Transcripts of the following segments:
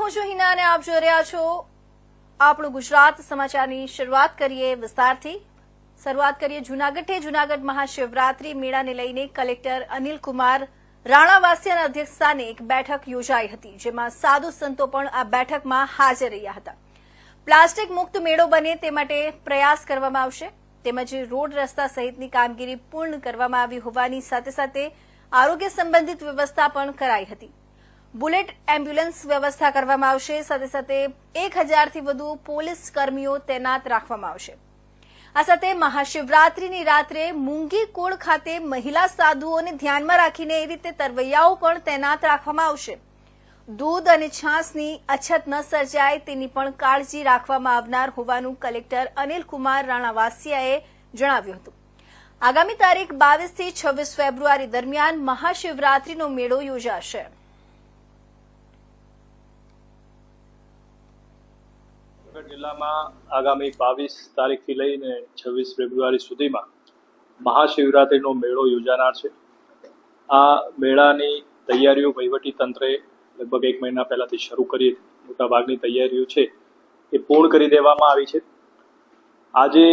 હું છું હિના અને આપ જોઈ રહ્યા છો આપણું ગુજરાત સમાચારની શરૂઆત કરીએ જૂનાગઢથી જૂનાગઢ મહાશિવરાત્રી મેળાને લઈને કલેક્ટર અનિલ કુમાર રાણાવાસિયાના અધ્યક્ષસ્થાને એક બેઠક યોજાઈ હતી, જેમાં સાધુ સંતો પણ આ બેઠકમાં હાજર રહ્યા હતા। પ્લાસ્ટિક મુક્ત મેળો બને તે માટે પ્રયાસ કરવામાં આવશે, તેમજ રોડ રસ્તા સહિતની કામગીરી પૂર્ણ કરવામાં આવી હોવાની સાથે સાથે આરોગ્ય સંબંધિત વ્યવસ્થા પણ કરાઈ હતી। બુલેટ એમ્બ્યુલન્સ વ્યવસ્થા કરવામાં આવશે, સાથે સાથે 1000થી વધુ પોલીસ કર્મીઓ તૈનાત રાખવામાં આવશે। આ સાથે મહાશિવરાત્રીની રાત્રે મૂંગી કુળ ખાતે મહિલા સાધુઓને ધ્યાનમાં રાખીને એ રીતે તરવૈયાઓ પણ તૈનાત રાખવામાં આવશે। દૂધ અને છાશની અછત ન સર્જાય તેની પણ કાળજી રાખવામાં આવનાર હોવાનું કલેક્ટર અનિલ કુમાર રાણાવાસિયાએ જણાવ્યું હતું। આગામી તારીખ 22 થી 26 ફેબ્રુઆરી દરમિયાન મહાશિવરાત્રીનો મેળો યોજાશે। જિલ્લામાં આગામી 22 તારીખથી લઈને 26 ફેબ્રુઆરી સુધીમાં મહાશિવરાત્રીનો મેળો યોજાનાર છે। આ મેળાની તૈયારીઓ વહીવટી તંત્રે લગભગ 1 મહિના પહેલાથી શરૂ કરી હતી। મોટાભાગની તૈયારીઓ છે એ પૂર્ણ કરી દેવામાં આવી છે। આજે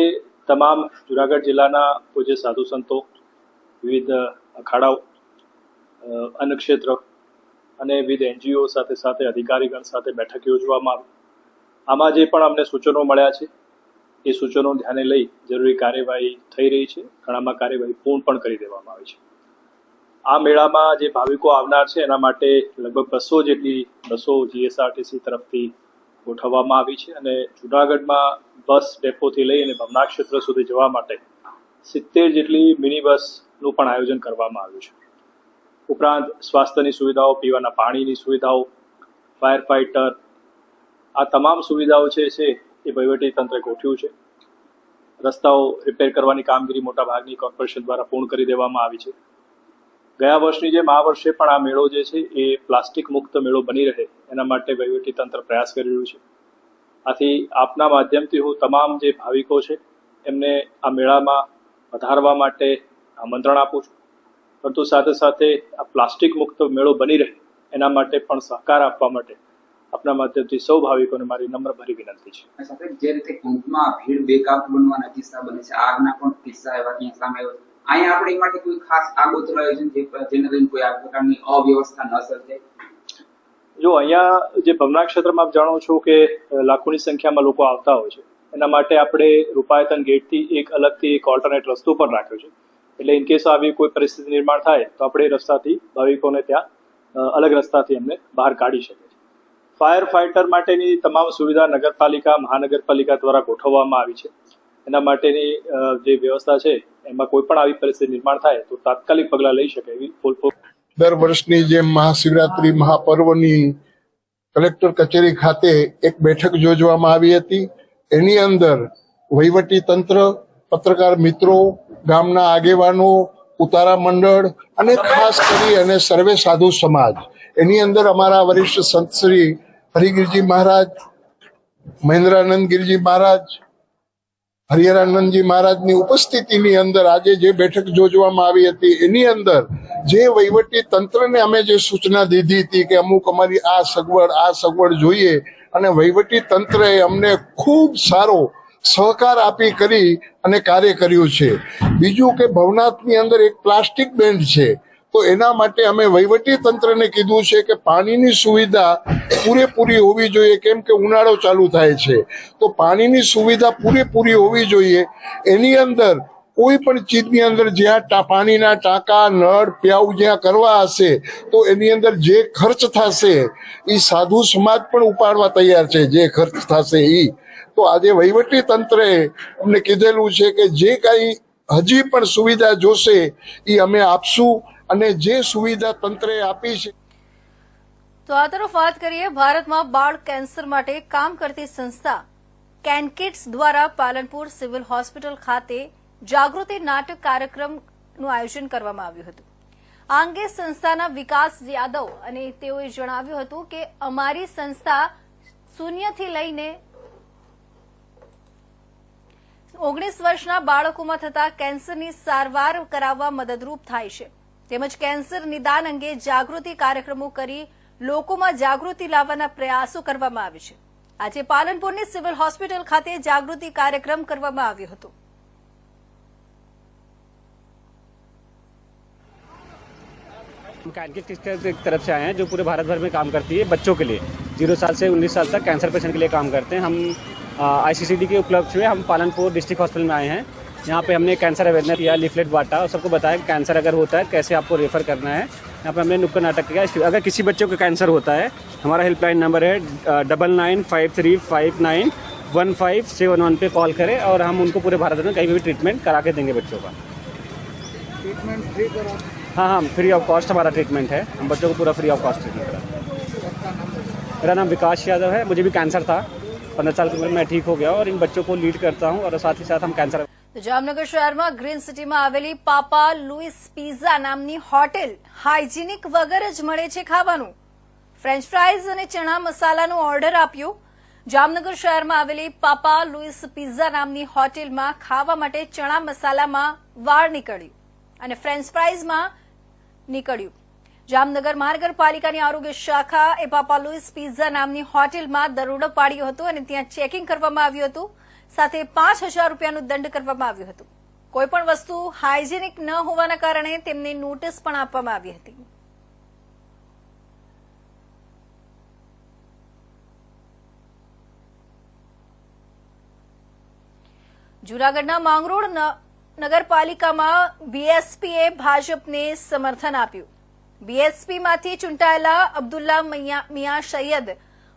તમામ જૂનાગઢ જિલ્લાના પૂજ્ય સાધુ સંતો, વિવિધ અખાડાઓ, અન્ન ક્ષેત્ર અને વિવિધ NGO સાથે સાથે અધિકારીગણ સાથે બેઠક યોજવામાં આવી। આમાં જે પણ અમને સૂચનો મળ્યા છે એ સૂચનો ધ્યાને લઈ જરૂરી કાર્યવાહી થઈ રહી છે। ઘણામાં કાર્યવાહી પૂર્ણ પણ કરી દેવામાં આવી છે। આ મેળામાં જે ભાવિકો આવનાર છે એના માટે લગભગ 200 જેટલી બસો GSRTC તરફથી ગોઠવવામાં આવી છે અને જૂનાગઢમાં બસ ડેપોથી લઈ અને ભવનાથ ક્ષેત્ર સુધી જવા માટે 70 જેટલી મિની બસનું પણ આયોજન કરવામાં આવ્યું છે। ઉપરાંત સ્વાસ્થ્યની સુવિધાઓ, પીવાના પાણીની સુવિધાઓ, ફાયર ફાઇટર, આ તમામ સુવિધાઓ છે એ વહીવટી તંત્રે ગોઠવ્યું છે। રસ્તાઓ રિપેર કરવાની કામગીરી મોટાભાગની કોર્પોરેશન દ્વારા પૂર્ણ કરી દેવામાં આવી છે। ગયા વર્ષની જેમ આ વર્ષે પણ આ મેળો જે છે એ પ્લાસ્ટિક મુક્ત મેળો બની રહે એના માટે વહીવટી તંત્ર પ્રયાસ કરી રહ્યું છે। આથી આપના માધ્યમથી હું તમામ જે ભાવિકો છે એમને આ મેળામાં વધારવા માટે આમંત્રણ આપું છું, પરંતુ સાથે સાથે આ પ્લાસ્ટિક મુક્ત મેળો બની રહે એના માટે પણ સહકાર આપવા માટે આપના માધ્યમથી સૌ ભાવિકોને મારી નમ્રભરી વિનંતી છે। સાથે જે રીતે કુંભમાં ભીડ બેકાબુ બનવાના કિસ્સા બને છે, આગના પણ કિસ્સા એવા ત્યાં સામે આવ્યા છે, અહીંયા આપણે એ માટે કોઈ ખાસ આગોતરું આયોજન જેને લઈને કોઈ આ પ્રકારની અવ્યવસ્થા ન સર્જાય? જો અહીંયા જે ભવનાથ ક્ષેત્રમાં આપ જાણો છો કે લાખોની સંખ્યામાં લોકો આવતા હોય છે, એના માટે આપણે રૂપાયતન ગેટથી એક અલગથી એક ઓલ્ટરનેટ રસ્તો પણ રાખ્યો છે। એટલે ઇનકેસ આવી કોઈ પરિસ્થિતિ નિર્માણ થાય તો આપણે એ રસ્તાથી ભાવિકોને ત્યાં અલગ રસ્તાથી એમને બહાર કાઢી શકીએ। ફાયર ફાઇટર માટેની તમામ સુવિધા નગરપાલિકા, મહાનગરપાલિકા દ્વારા ગોઠવવામાં આવી છે। એના માટેની જે વ્યવસ્થા છે એમાં કોઈ પણ આવી પરિસ્થિતિ નિર્માણ થાય તો તાત્કાલિક પગલાં લઈ શકે એવી દર વર્ષની જેમ મહાશિવરાત્રી મહાપર્વની કલેક્ટર કચેરી ખાતે એક બેઠક યોજવામાં આવી હતી। એની અંદર વહીવટી તંત્ર, પત્રકાર મિત્રો, ગામના આગેવાનો, ઉતારા મંડળ અને ખાસ કરી અને સર્વે સાધુ સમાજ, એની અંદર અમારા વરિષ્ઠ સંત શ્રી હરિગીરજી મહારાજ, મહેન્દ્રાનંદગીરજી મહારાજ, હરિહરાનંદજી મહારાજની ઉપસ્થિતિની અંદર આજે જે બેઠક યોજવામાં આવી હતી એની અંદર જે વહીવટી તંત્રને અમે જે સૂચના દીધી હતી કે અમુક અમારી આ સગવડ જોઈએ, અને વહીવટી તંત્રએ અમને ખૂબ સારો સહકાર આપી કરી અને કાર્ય કર્યું છે। બીજું કે ભવનાથની અંદર એક પ્લાસ્ટિક બેન્ડ છે, તો એના માટે અમે વહીવટી તંત્રને કીધું છે કે પાણીની સુવિધા પૂરેપૂરી હોવી જોઈએ, કેમ કે ઉનાળો ચાલુ થાય છે તો પાણીની સુવિધા પૂરેપૂરી હોવી જોઈએ। એની અંદર કોઈ પણ ચીજની અંદર જ્યાં પાણીના ટાંકા, નળ, પ્યાઉ જ્યાં કરવા હશે તો એની અંદર જે ખર્ચ થશે એ સાધુ સમાજ પણ ઉપાડવા તૈયાર છે, જે ખર્ચ થશે એ। તો આજે વહીવટી તંત્રએ અમને કીધેલું છે કે જે કાંઈ હજી પણ સુવિધા જોશે એ અમે આપશું, અને જે સુવિધા તંત્રએ આપી છે। તો આ તરફ વાત કરીએ, ભારતમાં બાળ કેન્સર માટે કામ કરતી સંસ્થા કેનકિડ્સ દ્વારા પાલનપુર સિવિલ હોસ્પિટલ ખાતે જાગૃતિ નાટક કાર્યક્રમનું આયોજન કરવામાં આવ્યું હતું। આ અંગે સંસ્થાના વિકાસ યાદવ અને તેઓએ જણાવ્યું હતું કે અમારી સંસ્થા 0 થી લઈને 19 વર્ષના બાળકોમાં થતા કેન્સરની સારવાર કરાવવા મદદરૂપ થાય છે, તેમજ કેન્સર નિદાન અંગે જાગૃતિ કાર્યક્રમો કરી લોકોમાં જાગૃતિ લાવવાના પ્રયાસો કરવામાં આવે છે. આજે પાલનપુરની સિવિલ હોસ્પિટલ ખાતે જાગૃતિ કાર્યક્રમ કરવામાં આવ્યો હતો. हम कैंसर की तरफ से आए हैं जो पूरे भारत भर में काम करती है बच्चों के लिए 0 साल से 19 साल तक कैंसर पेशेंट के लिए काम करते हैं. हम ICCD के उपलब्ध हुए हम पालनपुर डिस्ट्रिक्ट हॉस्पिटल में आए हैं. यहाँ पे हमने कैंसर अवेयरनेस किया, लीफलेट बांटा और सबको बताया कि कैंसर अगर होता है कैसे आपको रेफर करना है. यहाँ पे हमने नुक्कड़ नाटक किया. अगर किसी बच्चे को कैंसर होता है हमारा हेल्पलाइन नंबर है 9953591571 पे कॉल करें और हम उनको पूरे भारत में कहीं भी ट्रीटमेंट करा के देंगे बच्चों का. ट्रीटमेंट फ्री करा? हाँ, फ्री ऑफ कॉस्ट हमारा ट्रीटमेंट है. हम बच्चों को पूरा फ्री ऑफ कॉस्ट ट्रीटमेंट कराते हैं. मेरा नाम विकास यादव है. मुझे भी कैंसर था. 15 साल की उम्र में मैं ठीक हो गया और इन बच्चों को लीड करता हूँ और साथ ही साथ हम कैंसर. જામનગર શહેરમાં ગ્રીન સિટીમાં આવેલી પાપા લુઈસ પિઝા નામની હોટેલ હાઇજીનિક વગર જ મળે છે ખાવાનું. ફ્રેન્ચ ફ્રાઈઝ અને ચણા મસાલાનો ઓર્ડર આપ્યો. જામનગર શહેરમાં આવેલી પાપા લુઈસ પિઝા નામની હોટેલમાં ખાવા માટે ચણા મસાલામાં વાળ નીકળ્યું અને ફ્રેન્ચ ફ્રાઈઝમાં નીકળ્યું. જામનગર મહાનગરપાલિકાની આરોગ્ય શાખા એ પાપા લુઈસ પિઝા નામની હોટેલમાં દરોડો પાડ્યો હતો અને ત્યાં ચેકિંગ કરવામાં આવ્યું હતું. સાથે 5,000 રૂપિયાનો દંડ કરવામાં આવ્યો હતો. કોઈપણ વસ્તુ હાઇજેનિક ન હોવાના કારણે તેમને નોટિસ પણ આપવામાં આવી હતી. જૂનાગઢના માંગરોળ નગરપાલિકામાં બીએસપીએ ભાજપને સમર્થન આપ્યું. બીએસપીમાંથી ચૂંટાયેલા અબ્દુલ્લા મિયા સૈયદ,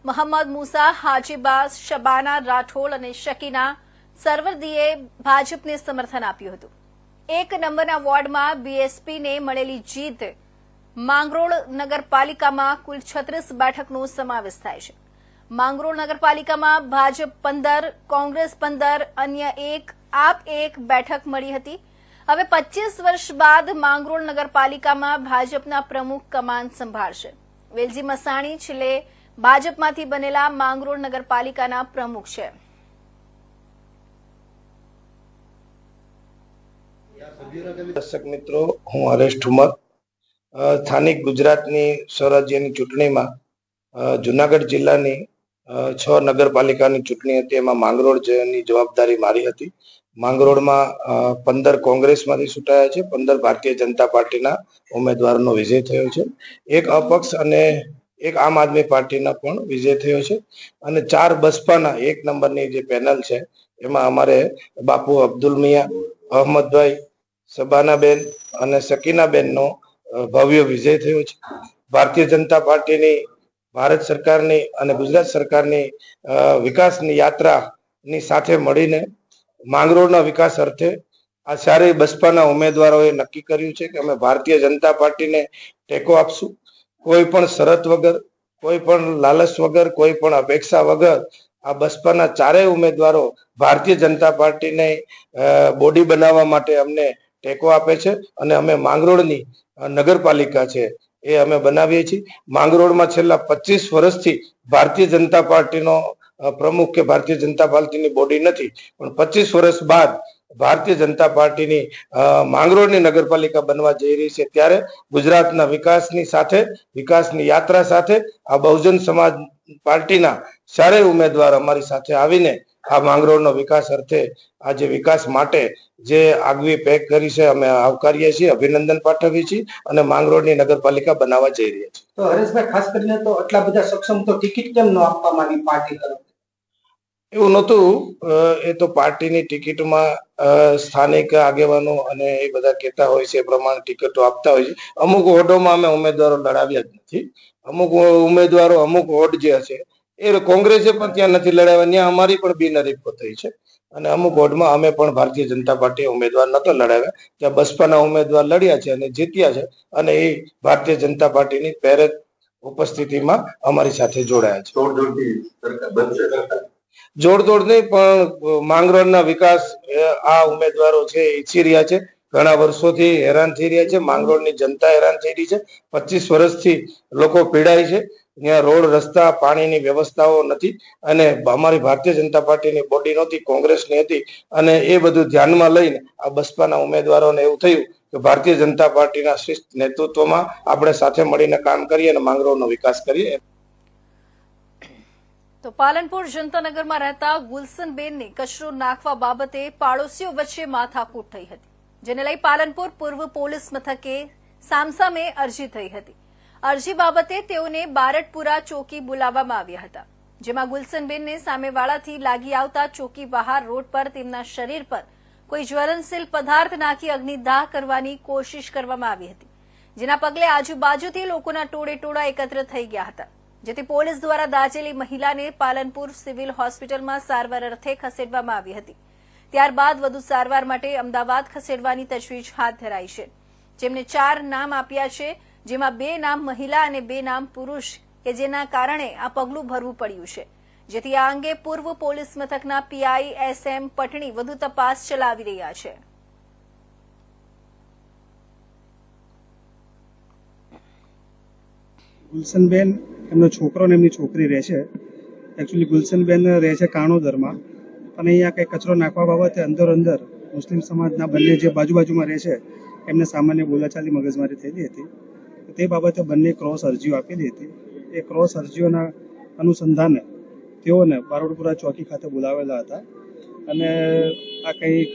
મોહમ્મદ મુસા, હાજીબાઝ, શબાના રાઠોડ અને શકીના સરવર્દીએ ભાજપને સમર્થન આપ્યું હતું. 1 નંબરના વોર્ડમાં બીએસપીને મળેલી જીત. માંગરોળ નગરપાલિકામાં કુલ 36 બેઠકનો સમાવેશ થાય છે. માંગરોળ નગરપાલિકામાં ભાજપ 15, કોંગ્રેસ 15, અન્ય 1, આપ 1 બેઠક મળી હતી. હવે 25 વર્ષ બાદ માંગરોળ નગરપાલિકામાં ભાજપના પ્રમુખ કમાન સંભાળશે. વેલજી મસાણી છેલ્લે ભાજપમાંથી બનેલા માંગરોળ નગરપાલિકાના પ્રમુખ છે. દર્શક મિત્રો, હું હરેશ ઠુમર. સ્થાનિક ગુજરાતની સ્વરાજ્યની ચૂંટણીમાં જુનાગઢ જિલ્લાની 6 નગરપાલિકાની ચૂંટણી હતી. એમાં માંગરોળની જવાબદારી મારી હતી. માંગરોળમાં 15 કોંગ્રેસમાંથી ચૂંટાયા છે, 15 ભારતીય જનતા પાર્ટીના ઉમેદવારોનો વિજય થયો છે, 1 અપક્ષ અને 1 આમ આદમી પાર્ટીના પણ વિજય થયો છે અને 4 બસપાના 1 નંબરની જે પેનલ છે એમાં અમારે બાપુ અબ્દુલ મિયા, અહમદભાઈ, શબાનાબેન અને શકીનાબેનનો ભવ્ય વિજય થયો છે. ભારતીય જનતા પાર્ટીની, ભારત સરકારની અને ગુજરાત સરકારની વિકાસની યાત્રાની સાથે મળીને માંગરોળના વિકાસ અર્થે આ ચારેય બસપાના ઉમેદવારોએ નક્કી કર્યું છે કે અમે ભારતીય જનતા પાર્ટીને ટેકો આપશું. કોઈ પણ શરત વગર, કોઈ પણ લાલચ વગર, કોઈ પણ અપેક્ષા વગર આ બસપાના ચારેય ઉમેદવારો ભારતીય જનતા પાર્ટીને બોડી બનાવવા માટે અમને ટેકો આપે છે અને અમે માંગરોળની નગરપાલિકા છે એ અમે બનાવીએ છીએ. માંગરોળમાં છેલ્લા 25 વર્ષથી ભારતીય જનતા પાર્ટીનો પ્રમુખ કે ભારતીય જનતા પાર્ટીની બોડી નથી, પણ 25 વર્ષ બાદ ભારતીય જનતા પાર્ટીની માંગરોળની નગરપાલિકા બનવા જઈ રહી છે. ત્યારે ગુજરાતના વિકાસની સાથે, વિકાસની યાત્રા સાથે આ બહુજન સમાજ પાર્ટીના ચારેય ઉમેદવાર અમારી સાથે આવીને આ માંગરોળનો વિકાસ અર્થે, આજે વિકાસ માટે જે આગવી પહેલ કરી છે અમે આવકારીએ છીએ, અભિનંદન પાઠવીએ છીએ અને માંગરોળની નગરપાલિકા બનાવવા જઈ રહ્યા છીએ. તો હરેશભાઈ, ખાસ કરીને તો આટલા બધા સક્ષમ તો ટિકિટ કેમ ન આપવામાં આવી પાર્ટી તરફ? એવું નહોતું. એ તો પાર્ટીની ટિકિટમાં સ્થાનિક આગેવાનો અને એ બધા કહેતા હોય છે એ પ્રમાણે ટિકિટો આપતા હોય છે. અમુક વોર્ડોમાં અમે ઉમેદવારો લડાવ્યા જ નથી. અમુક ઉમેદવારો, અમુક વોર્ડ જે છે એ કોંગ્રેસે પણ ત્યાં નથી લડાવ્યા, ત્યાં અમારી પણ બિનહરીફો થઈ છે અને અમુક વોર્ડમાં અમે પણ ભારતીય જનતા પાર્ટી ઉમેદવાર નતો લડાવ્યા, ત્યાં બસપાના ઉમેદવાર લડ્યા છે અને જીત્યા છે અને એ ભારતીય જનતા પાર્ટીની પ્રેરક ઉપસ્થિતિમાં અમારી સાથે જોડાયા છે. જોડતોડ નહીં, પણ માંગરોળના વિકાસ આ ઉમેદવારો છે ઈચ્છી રહ્યા છે. ઘણા વર્ષોથી હેરાન થઈ રહ્યા છે. માંગરોળની જનતા હેરાન થઈ રહી છે. 25 વર્ષથી લોકો પીડાય છે. ત્યાં રોડ, રસ્તા, પાણીની વ્યવસ્થાઓ નથી અને અમારી ભારતીય જનતા પાર્ટીની બોડી નહોતી, કોંગ્રેસની હતી અને એ બધું ધ્યાનમાં લઈને આ બસપાના ઉમેદવારોને એવું થયું કે ભારતીય જનતા પાર્ટીના શિસ્ત નેતૃત્વમાં આપણે સાથે મળીને કામ કરીએ અને માંગરોળનો વિકાસ કરીએ. તો પાલનપુર જનતાનગરમાં રહેતા ગુલશનબેનને કચરો નાખવા બાબતે પાડોશીઓ વચ્ચે માથાકૂટ થઈ હતી, જેને લઈ પાલનપુર પૂર્વ પોલીસ મથકે સામસામે અરજી થઈ હતી. અરજી બાબતે તેઓને બારડપુરા ચોકી બોલાવવામાં આવ્યા હતા, જેમાં ગુલશનબેનને સામેવાળાથી લાગી આવતા ચોકી બહાર રોડ પર તેમના શરીર પર કોઈ જ્વલનશીલ પદાર્થ નાખી અગ્નિદાહ કરવાની કોશિશ કરવામાં આવી હતી, જેના પગલે આજુબાજુથી લોકોના ટોળેટોળા એકત્ર થઈ ગયા હતા, જેથી પોલીસ દ્વારા દાઝેલી મહિલાને પાલનપુર સિવિલ હોસ્પિટલમાં સારવાર અર્થે ખસેડવામાં આવી હતી. ત્યારબાદ વધુ સારવાર માટે અમદાવાદ ખસેડવાની તજવીજ હાથ ધરાઈ છે, જેમને 4 નામ આપ્યા છે, જેમાં 2 નામ મહિલા અને 2 નામ પુરુષ, કે જેના કારણે આ પગલું ભરવું પડ્યું છે, જેથી આ અંગે પૂર્વ પોલીસ મથકના પીઆઈ SM પટણી વધુ તપાસ ચલાવી રહ્યા છે. ગુલશનબેન એમનો છોકરો અને એમની છોકરી રહે છે. એકચ્યુઅલી ગુલશનબેન રહે છે કાણોદરમાં, અને અહીંયા કંઈ કચરો નાખવા બાબતે અંદર મુસ્લિમ સમાજના બંને જે બાજુબાજુમાં રહે છે એમને સામાન્ય બોલાચાલી મગજમારી થયેલી હતી. તે બાબતે બંને ક્રોસ અરજીઓ આપેલી હતી. એ ક્રોસ અરજીઓના અનુસંધાને તેઓને બારોડપુરા ચોકી ખાતે બોલાવેલા હતા, અને આ કંઈક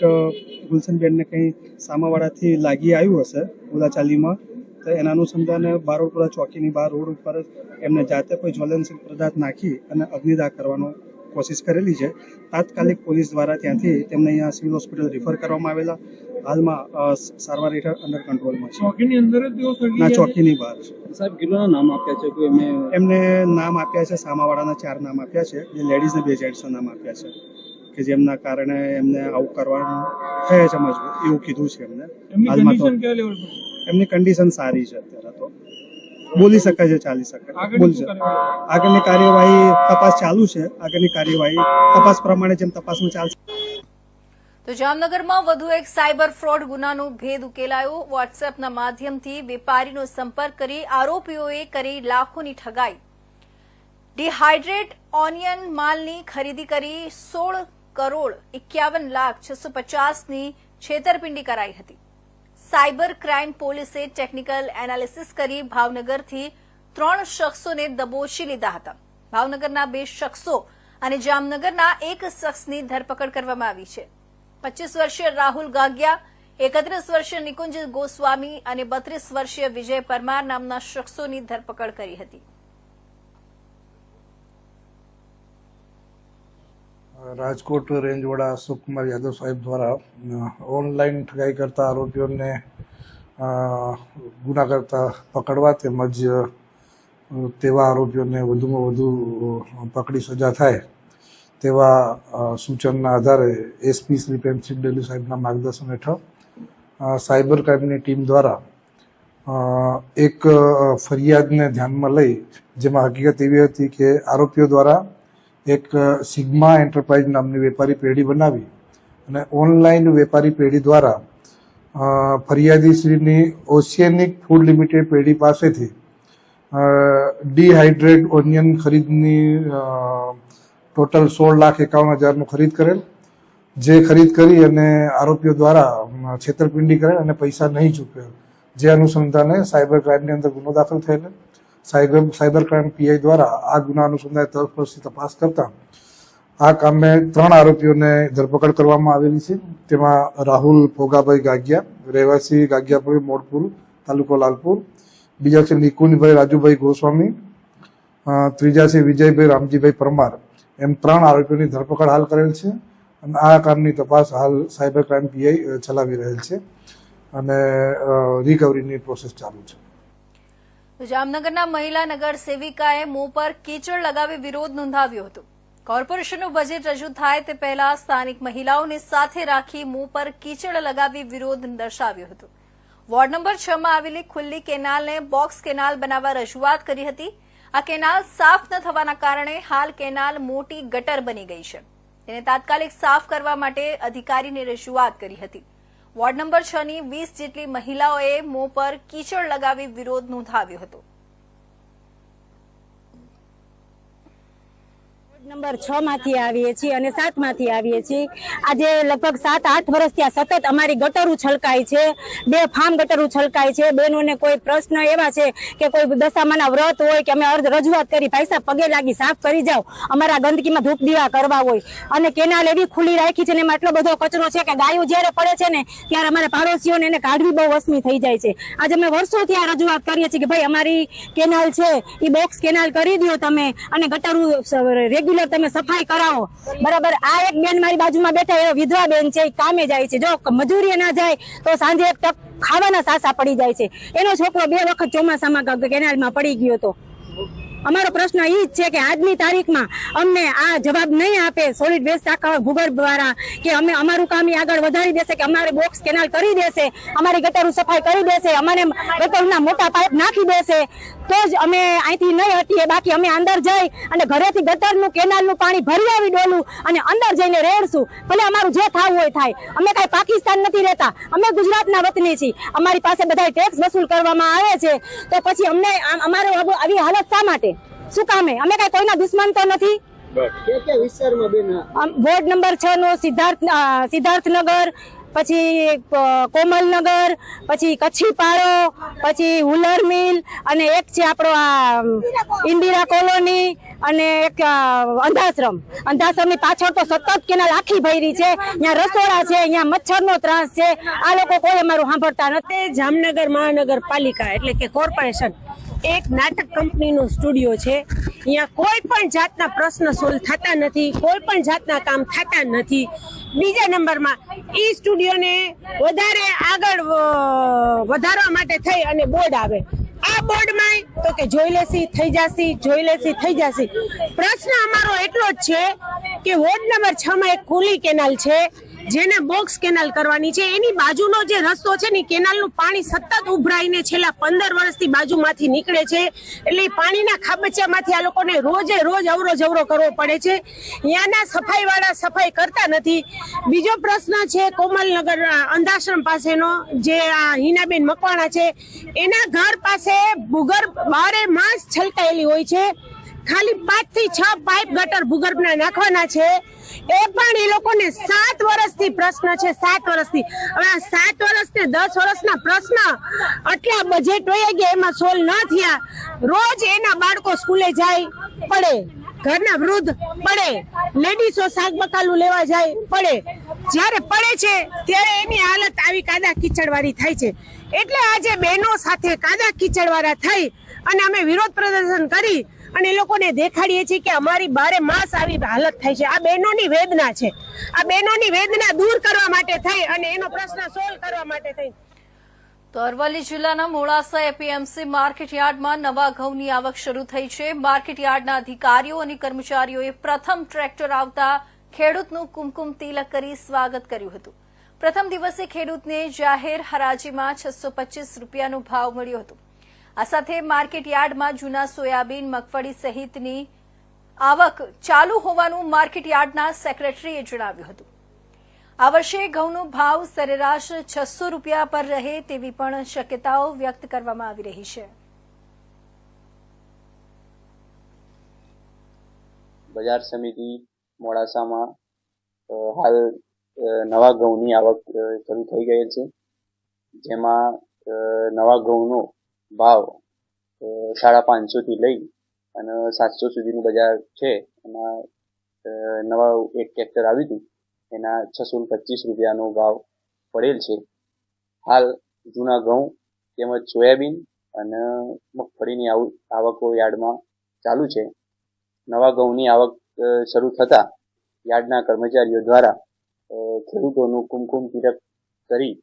ગુલશનબેનને કંઈ સામાવાળાથી લાગી આવ્યું હશે બોલાચાલીમાં, તો એના અનુસંધાને બારોડપુરા ચોકીની બહાર રોડ ઉપર એમને જાતે કોઈ જ્વલનશીલ પદાર્થ નાખી અને અગ્નિદાહ કરવાનો કોશિશ કરેલી છે. તાત્કાલિક પોલીસ દ્વારા ત્યાંથી તેમને અહીંયા સિવિલ હોસ્પિટલ રિફર કરવામાં આવેલા. હાલમાં સારવાર હેઠળ અંડર કંટ્રોલમાં છે. ચોકીની અંદર ના, ચોકીની બહાર છે. સાહેબ, કેટલાના નામ આપ્યા છે? કોઈ એમને નામ આપ્યા છે, સામાવાળાના 4 નામ આપ્યા છે, જે લેડીઝને 2 જેન્ટ્સના નામ આપ્યા છે, કે જેમના કારણે એમને આવું કરવાનું થયે છે મજબૂર, એવું કીધું છે એમને. હાલમાં તો એમની કન્ડિશન સારી છે, અત્યારે તો બોલી શકે છે, ચાલી શકે, બોલશે. આગળની કાર્યવાહી તપાસ ચાલુ છે. આગળની કાર્યવાહી તપાસ પ્રમાણે જેમ તપાસમાં ચાલશે. તો જામનગરમાં વધુ એક સાયબર ફ્રોડ ગુનાનો ભેદ ઉકેલાયો. વોટ્સએપના માધ્યમથી વેપારીનો સંપર્ક કરી આરોપીઓએ કરી લાખોની ઠગાઈ. ડિહાઇડ્રેટ ઓનિયન માલની ખરીદી કરી 16,51,650,ની છેતરપિંડી કરાઈ હતી. સાયબર ક્રાઇમ પોલીસે ટેકનિકલ એનાલિસિસ કરી ભાવનગરથી 3 શખ્સોને દબોચી લીધા હતા. ભાવનગરના 2 શખ્સો અને જામનગરના 1 શખ્સની ધરપકડ કરવામાં આવી છે. 25 વર્ષીય રાહુલ ગાગિયા, 31 વર્ષીય નિકુંજ ગોસ્વામી અને 32 વર્ષીય વિજય પરમાર નામના શખ્સોની ધરપકડ કરી હતી. રાજકોટ રેન્જ વડા અશોકકુમાર યાદવ સાહેબ દ્વારા ઓનલાઈન ઠગાઈ કરતા આરોપીઓને ગુના કરતા પકડવા તેમજ તેવા આરોપીઓને વધુમાં વધુ પકડી સજા થાય તેવા સૂચનના આધારે SP શ્રી પ્રેમસિંહ ડેલી સાહેબના માર્ગદર્શન હેઠળ સાયબર ક્રાઇમની ટીમ દ્વારા એક ફરિયાદને ધ્યાનમાં લઈ, જેમાં હકીકત એવી હતી કે આરોપીઓ દ્વારા એક સિગ્મા એન્ટરપ્રાઇઝ નામની વેપારી પેઢી બનાવી અને ઓનલાઈન વેપારી પેઢી દ્વારા ફરિયાદીશ્રીની ઓશિયનિક ફૂડ લિમિટેડ પેઢી પાસેથી ડિહાઇડ્રેટ ઓનિયન ખરીદની ટોટલ 16,51,000નું ખરીદ કરેલ, જે ખરીદ કરી અને આરોપીઓ દ્વારા છેતરપિંડી કરેલ અને પૈસા નહીં ચૂકવેલ, જે અનુસંધાને સાયબર ક્રાઇમની અંદર ગુનો દાખલ થયેલ. સાયબર ક્રાઇમ PI દ્વારા આ ગુના અનુસંધાને તલસ્પર્શી તપાસ કરતા આ કામે 3 આરોપીઓને ધરપકડ કરવામાં આવેલી છે. તેમાં રાહુલ ભોગાભાઈ ગાગિયા, રહેવાસી ગાગિયાપુરી મોડપુર, તાલુકો લાલપુર. બીજા છે નિકુંજભાઈ રાજુભાઈ ગોસ્વામી, ત્રીજા છે વિજયભાઈ રામજીભાઈ પરમાર. એમ 3 આરોપીઓની ધરપકડ હાલ કરેલ છે અને આ કામની તપાસ હાલ સાયબર ક્રાઇમ PI ચલાવી રહેલ છે અને રિકવરીની પ્રોસેસ ચાલુ છે. જામનગરના મહિલા નગર સેવિકાએ મોં પર કીચડ લગાવી વિરોધ નોંધાવ્યો હતો. કોર્પોરેશનનું બજેટ રજૂ થાય તે પહેલા સ્થાનિક મહિલાઓને સાથે રાખી મોં પર કીચડ લગાવી વિરોધ દર્શાવ્યો હતો. વોર્ડ નંબર 6 માં આવેલી ખુલ્લી કેનાલને બોક્સ કેનાલ બનાવવા રજૂઆત કરી હતી. આ કેનાલ સાફ ન થવાના કારણે હાલ કેનાલ મોટી ગટર બની ગઈ છે. તેને તાત્કાલિક સાફ કરવા માટે અધિકારીને રજૂઆત કરી હતી. વોર્ડ નંબર 6 ની 20 જેટલી મહિલાઓએ મોં પર કીચડ લગાવી વિરોધ નોંધાવ્યો હતો. નંબર 6 માંથી આવીએ છીએ અને 7 માંથી આવીએ છીએ. આજે લગભગ 7-8 વર્ષથી આ સતત અમારી ગટરો છલકાય છે, 2 ફાર્મ ગટરો છલકાય છે. બહેનોને કોઈ પ્રશ્ન એવા છે કે કોઈ દશામાના વ્રત હોય કે અમે રજૂઆત કરી, ભાઈ સાહેબ પગે લાગી સાફ કરી જાઓ, અમારા ગંદકીમાં ધૂપ દીવા કરવા હોય, અને કેનાલ એવી ખુલ્લી રાખી છે ને એમાં એટલો બધો કચરો છે કે ગાયો જ્યારે પડે છે ને ત્યારે અમારા પાડોશીઓને એને કાઢવી બહુ વસમી થઈ જાય છે. આજે અમે વર્ષોથી આ રજૂઆત કરીએ છીએ કે ભાઈ અમારી કેનાલ છે એ બોક્સ કેનાલ કરી દો તમે, અને ગટરો રેગ્યુલર તમે સફાઈ કરાવો. બરાબર. આ એક બેન મારી બાજુમાં બેઠા એ વિધવા બેન છે, કામે જાય છે, જો મજૂરી ના જાય તો સાંજે એક ટક ખાવાના સાસા પડી જાય છે. એનો છોકરો 2 વખત ચોમાસામાં કેનાલમાં પડી ગયો હતો. અમારો પ્રશ્ન એ જ છે કે આજની તારીખમાં અમને આ જવાબ નહીં આપે સોલિડ વેસ્ટ શાખા ભૂગર્ભ દ્વારા કે અમે અમારું કામ આગળ વધારી દેશે, કે અમારે બોક્સ કેનાલ કરી દેશે, અમારી ગટરો સફાઈ કરી દેશે, અમારે ગટરના મોટા પાઇપ નાખી દેશે, તો જ અમે અહીંથી નહીં હટીએ. બાકી અમે અંદર જઈ અને ઘરેથી ગટરનું કેનાલનું પાણી ભરી આવી ડોલું અને અંદર જઈને રેડશું. ભલે અમારું જે થવું હોય થાય. અમે કાંઈ પાકિસ્તાન નથી રહેતા, અમે ગુજરાતના વતની છીએ. અમારી પાસે બધા ટેક્સ વસૂલ કરવામાં આવે છે, તો પછી અમને અમારે આવી હાલત શા માટે? શું કામે? અમે કઈ કોઈના દુશ્મન તો નથી. વોર્ડ નંબર 6 નો સિદ્ધાર્થનગર, પછી કોમલનગર, પછી કચ્છી પાળો, પછી હુલર મિલ, અને એક છે આપણો આ ઇન્દિરા કોલોની, અને એક અંધાશ્રમની પાછળ તો સતત કેનાલ આખી ભરી છે. અહીંયા રસોડા છે, અહીંયા મચ્છરનો ત્રાસ છે. આ લોકો કોઈ અમારું સાંભળતા નથી. જામનગર મહાનગરપાલિકા એટલે કે કોર્પોરેશન એક નાટક કંપનીનો સ્ટુડિયો છે. અહીંયા કોઈ પણ જાતના પ્રશ્ન સોલ્વ થતા નથી, કોઈ પણ જાતના કામ થતા નથી. બીજા નંબરમાં ઈ સ્ટુડિયોને વધારે આગળ વધારવા માટે થઈ અને બોર્ડ આવે. આ બોર્ડમાં તો કે જોઈ લેસી થઈ જશે, જોઈ લેસી થઈ જશે. પ્રશ્ન અમારો એટલો જ છે કે વોર્ડ નંબર 6 માં એક ખુલ્લી કેનાલ છે જેને બોક્સ કેનાલ કરવાની છે. એની બાજુનો જે રસ્તો છે ને કેનાલનું પાણી સતત ઉભરાઈને છેલ્લા 15 વર્ષથી બાજુમાંથી નીકળે છે. એટલે પાણીના ખાબચિયામાંથી આ લોકોને રોજે રોજ અવરો જવરો કરવો પડે છે. ત્યાંના સફાઈ વાળા સફાઈ કરતા નથી. બીજો પ્રશ્ન છે કોમલનગર અંધાશ્રમ પાસેનો, જે આ હિનાબેન મકવાણા છે, એના ઘર પાસે ભૂગર્ભ 12 માસ છલકાયેલી હોય છે. ખાલી 5 થી 6 પાઇપ ગટર ભૂગર્ભના નાખવાના છે. એ પણ એ લોકોને 7 વર્ષથી પ્રશ્ન છે, 7 વર્ષથી. હવે આ 7 વર્ષ ને 10 વર્ષના પ્રશ્ન આટલા બજેટ વયા ગયા, એમાં સોલ્વ ન થયા. રોજ એના બાળકો સ્કૂલે જાય પડે, ઘરના વૃદ્ધ પડે, લેડીઝો શાક બકાલું લેવા જાય પડે. જ્યારે પડે છે ત્યારે એની હાલત આવી કાદા કીચડવાળી થાય છે. એટલે આજે બહેનો સાથે કાદા કીચડવાળા થઈ અને અમે વિરોધ પ્રદર્શન કરી અને એ લોકોને દેખાડીએ છીએ કે અમારી 12 માસ આવી હાલત થાય છે. આ બહેનોની વેદના છે. આ બહેનોની વેદના દૂર કરવા માટે થઈ અને એનો પ્રશ્ન સોલ્વ કરવા માટે થઈ. તો અરવલ્લી જિલ્લાના મોડાસા એપીએમસી માર્કેટ યાર્ડમાં નવા ઘઉંની આવક શરૂ થઈ છે. માર્કેટ યાર્ડના અધિકારીઓ અને કર્મચારીઓએ પ્રથમ ટ્રેક્ટર આવતા ખેડૂતનું કુમકુમ તિલક કરી સ્વાગત કર્યું હતું. પ્રથમ દિવસે ખેડૂતને જાહેર હરાજીમાં 625 રૂપિયાનો ભાવ મળ્યો હતો. આ સાથે માર્કેટ યાર્ડમાં જૂના સોયાબીન, મગફળી સહિતની આવક ચાલુ હોવાનું માર્કેટ યાર્ડના સેક્રેટરીએ જણાવ્યું હતું. આ વર્ષે ઘઉંનો ભાવ સરેરાશ 600 રૂપિયા પર રહે તેવી પણ શક્યતાઓ વ્યક્ત કરવામાં આવી રહી છે. બજાર સમિતિ મોડાસામાં હાલ નવા ઘઉંની આવક શરૂ થઈ ગયેલ છે, જેમાં નવા ઘઉંનો ભાવ 550 થી લઈ અને 700 સુધીનું બજાર છે. એમાં નવા એક ટ્રેક્ટર આવ્યું હતું, એના 625 રૂપિયાનો ભાવ પડેલ છે. હાલ જૂના ઘઉં તેમજ સોયાબીન અને મગફળીની આવકો યાર્ડમાં ચાલુ છે. નવા ઘઉંની આવક શરૂ થતા યાર્ડના કર્મચારીઓ દ્વારા ખેડૂતોનું કુમકુમ તિલક કરી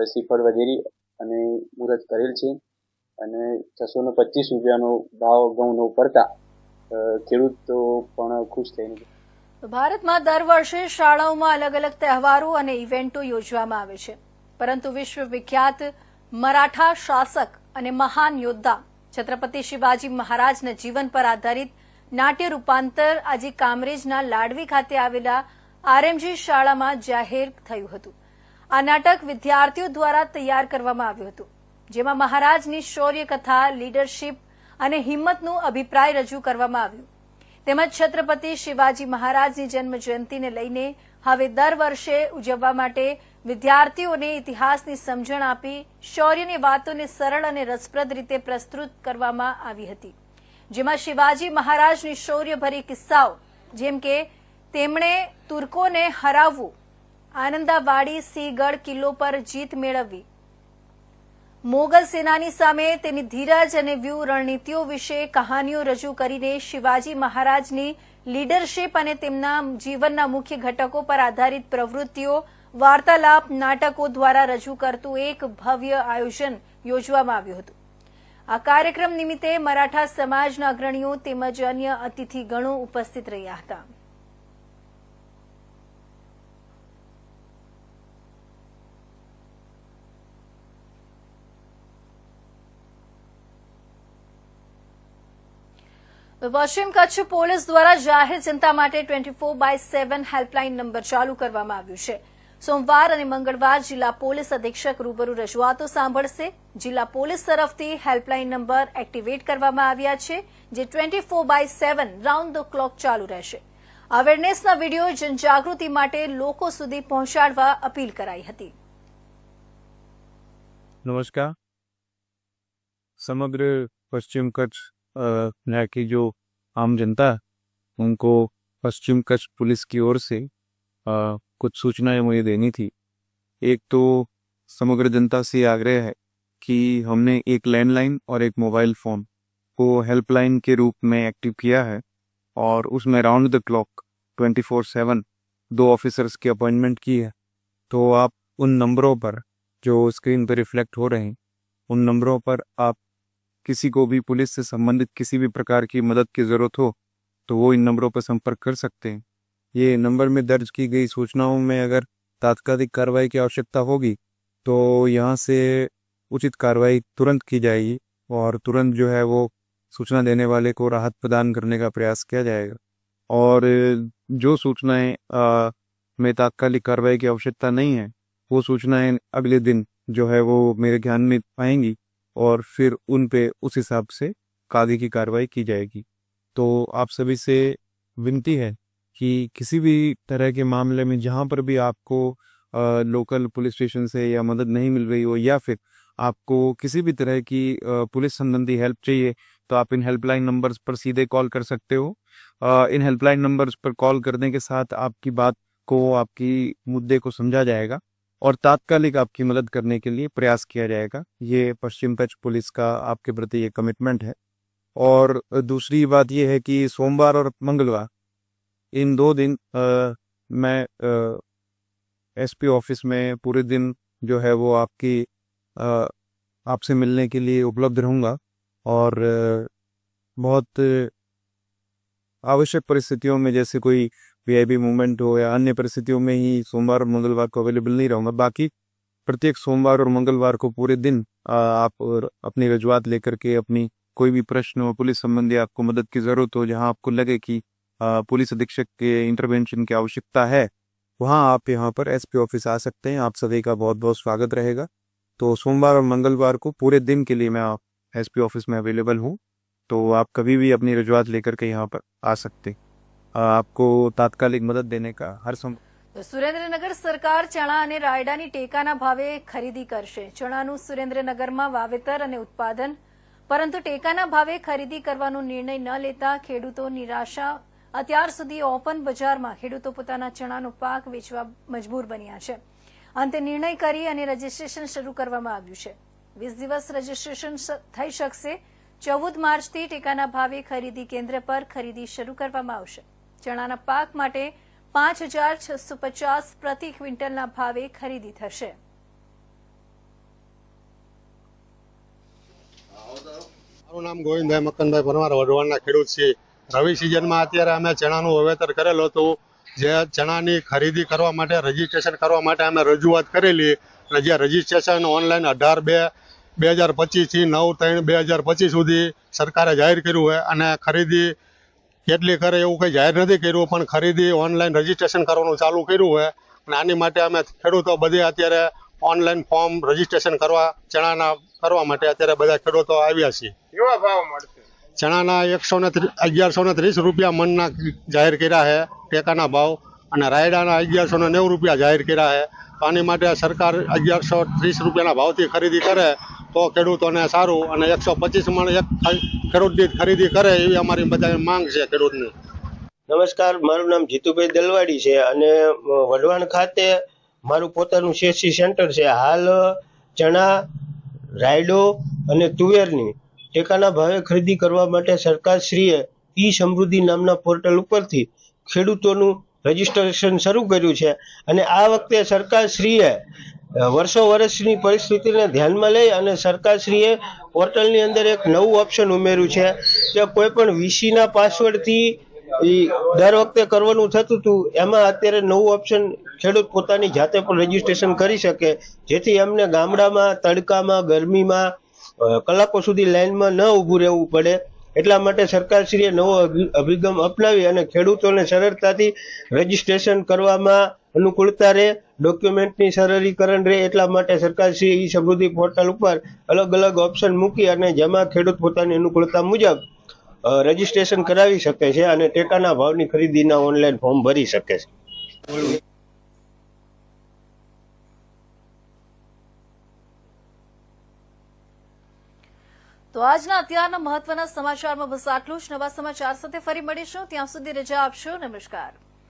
શ્રીફળ વધેરી અને મુહૂર્ત કરેલ છે અને 625 રૂપિયાનો ભાવ ઘઉંનો પડતા ખેડૂતો પણ ખુશ થઈને. ભારતમાં દર વર્ષે શાળાઓમાં અલગ અલગ તહેવારો અને ઇવેન્ટો યોજવામાં આવે છે, પરંતુ વિશ્વવિખ્યાત મરાઠા શાસક અને મહાન યોદ્ધા છત્રપતિ શિવાજી મહારાજના જીવન પર આધારિત નાટ્ય રૂપાંતર આજે કામરેજના લાડવી ખાતે આવેલા આરએમજી શાળામાં જાહેર થયું હતું. આ નાટક વિદ્યાર્થીઓ દ્વારા તૈયાર કરવામાં આવ્યું હતું, જેમાં મહારાજની શૌર્ય કથા, લીડરશીપ અને હિંમતનો અભિપ્રાય રજૂ કરવામાં આવ્યો. તેમજ છત્રપતિ શિવાજી મહારાજની જન્મ જયંતિને લઈને હવે દર વર્ષે ઉજવવા માટે વિદ્યાર્થીઓને ઇતિહાસની સમજણ આપી શૌર્યની વાતોને સરળ અને રસપ્રદ રીતે પ્રસ્તુત કરવામાં આવી હતી, જેમાં શિવાજી મહારાજની શૌર્યભરી કિસ્સાઓ જેમ કે તેમણે તુર્કોને હરાવવું, આનંદાવાડી સિંહગઢ કિલ્લો પર જીત મેળવવી, મોગલ સેનાની સામે તેની ધીરજ અને વ્યૂહ રણનીતિઓ વિશે કહાનીઓ રજૂ કરીને શિવાજી મહારાજની લીડરશીપ અને તેમના જીવનના મુખ્ય ઘટકો પર આધારિત પ્રવૃત્તિઓ, વાર્તાલાપ, નાટકો દ્વારા રજૂ કરતું એક ભવ્ય આયોજન યોજવામાં આવ્યું હતું. આ કાર્યક્રમ નિમિત્તે મરાઠા સમાજના અગ્રણીઓ તેમજ અન્ય અતિથિગણો ઉપસ્થિત રહ્યા હતા. પશ્ચિમ કચ્છ પોલીસ દ્વારા જાહેર જનતા માટે 24/7 હેલ્પલાઇન નંબર ચાલુ કરવામાં આવ્યું છે. સોમવાર અને મંગળવાર જિલ્લા પોલીસ અધિક્ષક રૂબરૂ રજૂઆતો સાંભળશે. જિલ્લા પોલીસ તરફથી હેલ્પલાઇન નંબર એક્ટિવેટ કરવામાં આવ્યા છે, જે 24/7 રાઉન્ડ ધ ક્લોક ચાલુ રહેશે. અવેરનેસના વિડીયો જનજાગૃતિ માટે લોકો સુધી પહોંચાડવા અપીલ કરાઈ હતી. नमस्कार. समग्र पश्चिम कच्छ यहाँ की जो आम जनता है उनको पश्चिम कच्छ पुलिस की ओर से कुछ सूचनाएं मुझे देनी थी. एक तो समग्र जनता से आग्रह है कि हमने एक लैंडलाइन और एक मोबाइल फ़ोन को हेल्पलाइन के रूप में एक्टिव किया है और उसमें राउंड द क्लॉक 24/7 2 ऑफिसर्स की अपॉइंटमेंट की है. तो आप उन नंबरों पर जो स्क्रीन पर रिफ्लेक्ट हो रहे हैं उन नंबरों पर आप किसी को भी पुलिस से संबंधित किसी भी प्रकार की मदद की ज़रूरत हो तो वो इन नंबरों पर संपर्क कर सकते हैं. ये नंबर में दर्ज की गई सूचनाओं में अगर तात्कालिक कार्रवाई की आवश्यकता होगी तो यहाँ से उचित कार्रवाई तुरंत की जाएगी और तुरंत जो है वो सूचना देने वाले को राहत प्रदान करने का प्रयास किया जाएगा. और जो सूचनाएं में तात्कालिक कार्रवाई की आवश्यकता नहीं है वो सूचनाएं अगले दिन जो है वो मेरे ध्यान में आएंगी और फिर उन पे उस हिसाब से आगे की कार्रवाई की जाएगी. तो आप सभी से विनती है कि किसी भी तरह के मामले में जहाँ पर भी आपको लोकल पुलिस स्टेशन से या मदद नहीं मिल रही हो या फिर आपको किसी भी तरह की पुलिस संबंधी हेल्प चाहिए तो आप इन हेल्पलाइन नंबर्स पर सीधे कॉल कर सकते हो. इन हेल्पलाइन नंबर्स पर कॉल करने के साथ आपकी बात को, आपकी मुद्दे को समझा जाएगा और तात्कालिक आपकी मदद करने के लिए प्रयास किया जाएगा. ये पश्चिम कच्छ पुलिस का आपके प्रति ये कमिटमेंट है. और दूसरी बात ये है कि सोमवार और मंगलवार इन 2 दिन मैं एसपी ऑफिस में पूरे दिन जो है वो आपसे मिलने के लिए उपलब्ध रहूँगा और बहुत आवश्यक परिस्थितियों में जैसे कोई वीआईपी मूवमेंट हो या अन्य परिस्थितियों में ही सोमवार और मंगलवार को अवेलेबल नहीं रहूँगा. बाकी प्रत्येक सोमवार और मंगलवार को पूरे दिन आप अपनी रजूआत लेकर के अपनी कोई भी प्रश्न हो, पुलिस संबंधी आपको मदद की ज़रूरत हो, जहां आपको लगे कि पुलिस अधीक्षक के इंटरवेंशन की आवश्यकता है वहां आप यहां पर एसपी ऑफिस आ सकते हैं. आप सभी का बहुत बहुत स्वागत रहेगा. तो सोमवार और मंगलवार को पूरे दिन के लिए मैं एसपी ऑफिस में अवेलेबल हूँ. तो आप कभी भी अपनी रजूआत लेकर के यहाँ पर आ सकते. आपको तात्कालिक मदद देने का हर संभव. સુરેન્દ્રનગર સરકાર ચણા અને રાયડાની ટેકાના ભાવે ખરીદી કરશે. ચણાનું સુરેન્દ્રનગરમાં વાવેતર અને ઉત્પાદન, પરંતુ ટેકાના ભાવે ખરીદી કરવાનો નિર્ણય ન લેતા ખેડૂતો નિરાશા. અત્યાર સુધી ઓપન બજારમાં ખેડૂતો પોતાના ચણાનો પાક વેચવા મજબૂર બન્યા છે. અંતે નિર્ણય કરી અને રજીસ્ટ્રેશન શરૂ કરવામાં આવ્યું છે. 20 દિવસ રજીસ્ટ્રેશન થઈ શકશે. 14 માર્ચથી ટેકાના ભાવે ખરીદી કેન્દ્ર પર ખરીદી શરૂ કરવામાં આવશે. ચણાના પાક માટે 5,650 પ્રતિ ક્વિન્ટલના ભાવે ખરીદી થશે. મારું નામ ગોવિંદભાઈ મકનભાઈ પરમાર, વઢવાણના ખેડૂત છીએ. રવિ સિઝનમાં અત્યારે અમે ચણાનું વાવેતર કરેલું હતું. જે ચણાની ખરીદી કરવા માટે, રજીસ્ટ્રેશન કરવા માટે અમે રજૂઆત કરેલી અને જે રજીસ્ટ્રેશન ઓનલાઈન 18/2/2025 થી 9/3/2025 સુધી સરકારે જાહેર કર્યું હોય અને ખરીદી કેટલી કરે એવું કંઈ જાહેર નથી કર્યું, પણ ખરીદી ઓનલાઈન રજીસ્ટ્રેશન કરવાનું ચાલુ કર્યું હોય અને આની માટે અમે ખેડૂતો બધે અત્યારે ઓનલાઈન ફોર્મ રજીસ્ટ્રેશન કરવા ચણાના કરવા માટે અત્યારે બધા ખેડૂતો આવ્યા છીએ. કેવા ભાવ મળશે? ચણાના 1130 રૂપિયા મણના જાહેર કર્યા છે ટેકાના ભાવ, અને રાયડાના 1190 રૂપિયા જાહેર કર્યા છે. આની માટે સરકાર 1130 રૂપિયાના ભાવથી ખરીદી કરે તો ખેડૂતોને સારું, અને 125 મણ એક ખેડૂત દીઠ ખરીદી કરે એવી અમારી બધા માંગ છે ખેડૂતની. નમસ્કાર, મારું નામ જીતુભાઈ દલવાડી છે અને વઢવાણ ખાતે મારું પોતાનું CSC સેન્ટર છે. હાલ ચણા, રાયડો અને તુવેરની ટેકાના ભાવે ખરીદી કરવા માટે સરકારશ્રીએ સમૃદ્ધિ નામના પોર્ટલ ઉપરથી ખેડૂતોનું રજીસ્ટ્રેશન શરૂ કર્યું છે. અને આ વખતે સરકારશ્રીએ વર્ષની પરિસ્થિતિને ધ્યાનમાં લઈ અને સરકારશ્રીએ પોર્ટલની અંદર એક નવું ઓપ્શન ઉમેર્યું છે કે કોઈ પણ VCના પાસવર્ડથી દર વખતે કરવાનું થતું હતું, એમાં અત્યારે નવું ઓપ્શન ખેડૂત પોતાની જાતે પણ રજીસ્ટ્રેશન કરી શકે, જેથી એમને ગામડામાં તડકામાં ગરમીમાં કલાકો સુધી લાઈનમાં ન ઊભું રહેવું પડે. એટલા માટે સરકારશ્રીએ નવો અભિગમ અપનાવી અને ખેડૂતોને સરળતાથી રજીસ્ટ્રેશન કરવામાં અનુકૂળતા રહે, ડોક્યુમેન્ટની સરળીકરણ રહે, એટલા માટે સરકારશ્રીએ સમૃદ્ધિ પોર્ટલ ઉપર અલગ અલગ ઓપ્શન મૂકી અને જેમાં ખેડૂત પોતાની અનુકૂળતા મુજબ રજીસ્ટ્રેશન કરાવી શકે છે અને ટેકાના ભાવની ખરીદીના ઓનલાઈન ફોર્મ ભરી શકે છે. તો આજના અત્યારના મહત્વના સમાચારમાં બસ આટલું જ. નવા સમાચાર સાથે ફરી મળીશું. ત્યાં સુધી રજા આપશો. નમસ્કાર.